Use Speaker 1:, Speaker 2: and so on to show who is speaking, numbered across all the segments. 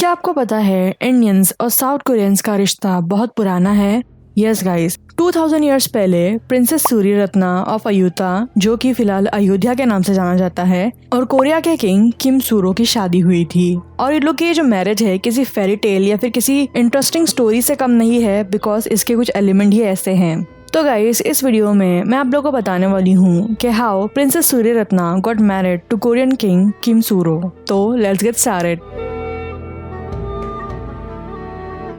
Speaker 1: क्या आपको पता है इंडियंस और साउथ कोरियंस का रिश्ता बहुत पुराना है? यस गाइस, 2000 ईयर्स पहले प्रिंसेस सूर्यरत्ना ऑफ अयोध्या, जो कि फिलहाल अयोध्या के नाम से जाना जाता है, और कोरिया के किंग किम सूरो की शादी हुई थी। और इन लोग की जो मैरिज है किसी फेरी टेल या फिर किसी इंटरेस्टिंग स्टोरी से कम नहीं है, बिकॉज इसके कुछ एलिमेंट ही ऐसे हैं। तो गाइस, इस वीडियो में मैं आप लोगों को बताने वाली हूँ कि how princess Suryaratna got married to Korean king Kim Suro. तो लेट्स गेट स्टार्टेड।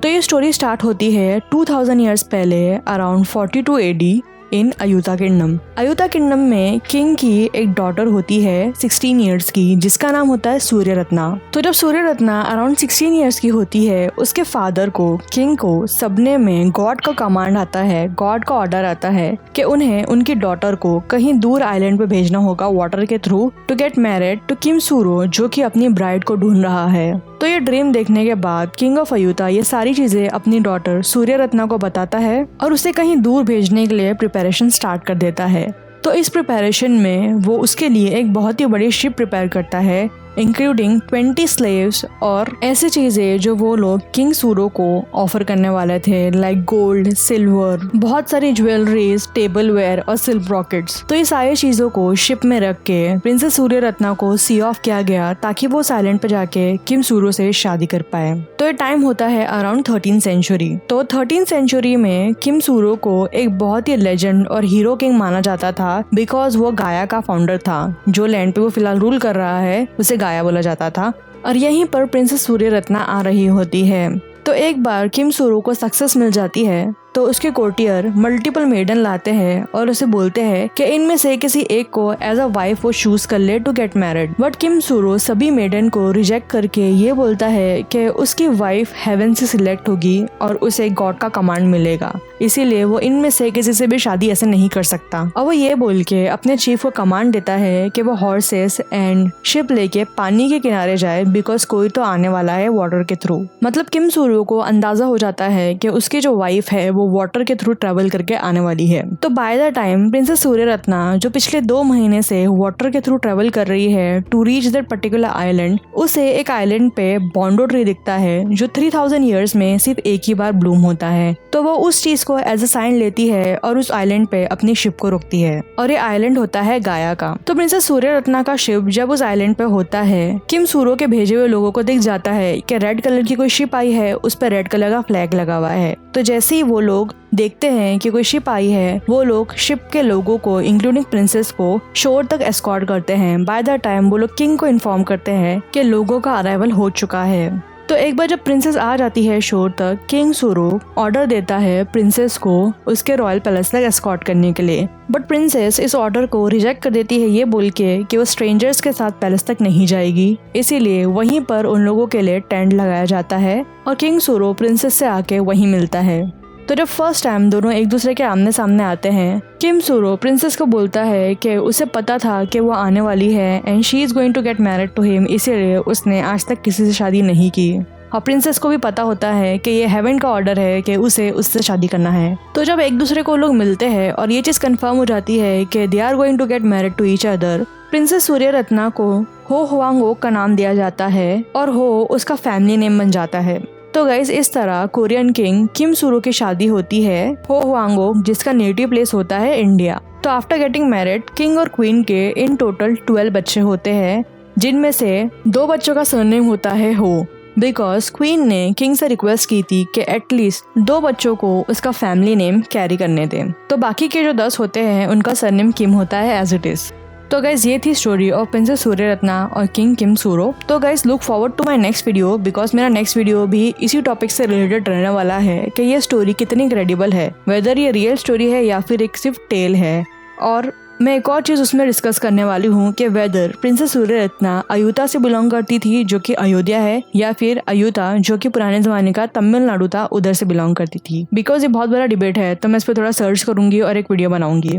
Speaker 1: तो ये स्टोरी स्टार्ट होती है 2000 ईयर्स पहले, अराउंड 42 AD इन अयोध्या किंगडम। अयोध्या किंगडम में किंग की एक डॉटर होती है 16 ईयर्स की, जिसका नाम होता है सूर्यरत्ना। तो जब सूर्यरत्ना अराउंड 16 ईयर्स की होती है, उसके फादर को, किंग को, सपने में गॉड का कमांड आता है, गॉड का ऑर्डर आता है कि उन्हें उनकी डॉटर को कहीं दूर आइलैंड पे भेजना होगा वाटर के through to get married to Kim Suro, जो कि अपनी ब्राइड को ढूंढ रहा है। तो ये ड्रीम देखने के बाद किंग ऑफ अयोध्या ये सारी चीजें अपनी डॉटर सूर्यरत्ना को बताता है और उसे कहीं दूर भेजने के लिए प्रिपरेशन स्टार्ट कर देता है। तो इस प्रिपरेशन में वो उसके लिए एक बहुत ही बड़ी शिप प्रिपेयर करता है, इंक्लूडिंग 20 स्लेव्स और ऐसी चीजें जो वो लोग किंग सूरो को ऑफर करने वाले थे, लाइक गोल्ड, सिल्वर, बहुत सारी ज्वेलरीज, टेबलवेयर और सिल्क रॉकेट्स। तो ये सारी चीजों को शिप में रख के प्रिंसेस सूर्यरत्ना को सी ऑफ किया गया ताकि वो साइलेंट पे जाके किम सूरो से शादी कर पाए। तो ये टाइम होता है अराउंड 13th सेंचुरी। तो 13th सेंचुरी में किम सूरो को एक बहुत ही लेजेंड और हीरो किंग माना जाता था, बिकॉज वो गाया का फाउंडर था। जो लैंड पे वो फिलहाल रूल कर रहा है उसे गाया बोला जाता था। और यहीं पर प्रिंसेस सूर्यरत्ना आ रही होती है। तो एक बार किम सूरो को सक्सेस मिल जाती है तो उसके कोर्टियर मल्टीपल मेडन लाते हैं और उसे बोलते हैं कि इनमें से किसी एक को एज अ वाइफ वो चूज कर ले टू गेट मैरिड। बट किम सूरो सभी मेडन को रिजेक्ट करके ये बोलता है कि उसकी वाइफ हेवन से सिलेक्ट होगी और उसे गॉड का कमांड मिलेगा, इसीलिए वो इनमें से किसी से भी शादी ऐसे नहीं कर सकता। और वो ये बोल के अपने चीफ को कमांड देता है कि वो हॉर्सेस एंड शिप लेके पानी के किनारे जाए, बिकॉज कोई तो आने वाला है वाटर के थ्रू। मतलब किम सूरो को अंदाजा हो जाता है कि उसकी जो वाइफ है वो वाटर के थ्रू ट्रेवल करके आने वाली है। तो बाय द टाइम प्रिंसेस सूर्यरत्ना, जो पिछले 2 महीने से वाटर के थ्रू ट्रेवल कर रही है to reach that particular island, उसे एक आइलैंड पे बॉन्डो ट्री दिखता है जो 3000 ईयर्स में सिर्फ एक ही बार ब्लूम होता है। तो वो उस चीज को एज अ साइन लेती है और उस आइलैंड पे अपनी शिप को रोकती है, और ये आइलैंड होता है गाया का। तो प्रिंसेस सूर्यरत्ना का शिप जब उस आइलैंड पे होता है, किम सूरो के भेजे हुए लोगों को दिख जाता है कि रेड कलर की कोई शिप आई है, उस पर रेड कलर का फ्लैग लगा हुआ है। तो जैसे ही वो लोग देखते हैं कि कोई शिप आई है, वो लोग शिप के लोगों को इंक्लूडिंग प्रिंसेस को शोर तक एस्कॉर्ट करते हैं। बाय द टाइम वो लोग किंग को इन्फॉर्म करते हैं कि लोगों का अराइवल हो चुका है। तो एक बार जब प्रिंसेस आ जाती है शोर तक, किंग सूरो ऑर्डर देता है प्रिंसेस को उसके रॉयल पैलेस तक एस्कॉर्ट करने के लिए। बट प्रिंसेस इस ऑर्डर को रिजेक्ट कर देती है, ये बोल के कि वो स्ट्रेंजर्स के साथ पैलेस तक नहीं जाएगी। इसीलिए वहीं पर उन लोगों के लिए टेंट लगाया जाता है और किंग सूरो प्रिंसेस से आके वहीं मिलता है। तो जब फर्स्ट टाइम दोनों एक दूसरे के आमने सामने आते हैं, किम सूरो प्रिंसेस को बोलता है कि उसे पता था कि वो आने वाली है and she is going to get married to him, इसीलिए उसने आज तक किसी से शादी नहीं की। और प्रिंसेस को भी पता होता है कि ये हेवन का ऑर्डर है कि उसे उससे शादी करना है। तो जब एक दूसरे को लोग मिलते हैं और ये चीज कंफर्म हो जाती है कि they are going to get married to each other, princess Suryaratna को हो हुआंग का नाम दिया जाता है और हो उसका फैमिली नेम बन जाता है। तो गाइस, इस तरह कोरियन किंग किम सूरो की शादी होती है हो हुआंग, जिसका नेटिव प्लेस होता है इंडिया। तो आफ्टर गेटिंग मैरिड, किंग और क्वीन के इन टोटल 12 बच्चे होते हैं, जिनमें से 2 बच्चों का सरनेम होता है हो, बिकॉज क्वीन ने किंग से रिक्वेस्ट की थी कि एटलीस्ट 2 बच्चों को उसका फैमिली नेम कैरी करने दें। तो बाकी के जो 10 होते हैं उनका सरनेम किम होता है एज इट इज। तो गाइज, ये थी स्टोरी ऑफ प्रिंसेस सूर्यरत्ना और किंग किम सूरो। तो guys, look forward to my next video, बिकॉज मेरा नेक्स्ट वीडियो भी इसी टॉपिक से रिलेटेड रहने वाला है कि ये स्टोरी कितनी क्रेडिबल है, वेदर ये रियल स्टोरी है या फिर एक सिर्फ टेल है। और मैं एक और चीज उसमें डिस्कस करने वाली हूँ कि वेदर प्रिंसेस सूर्यरत्ना अयोध्या से बिलोंग करती थी, जो कि अयोध्या है, या फिर अयोध्या जो कि पुराने जमाने का तमिलनाडु था, उधर से बिलोंग करती थी। बिकॉज ये बहुत बड़ा डिबेट है, तो मैं इस पर थोड़ा सर्च करूंगी और एक वीडियो बनाऊंगी।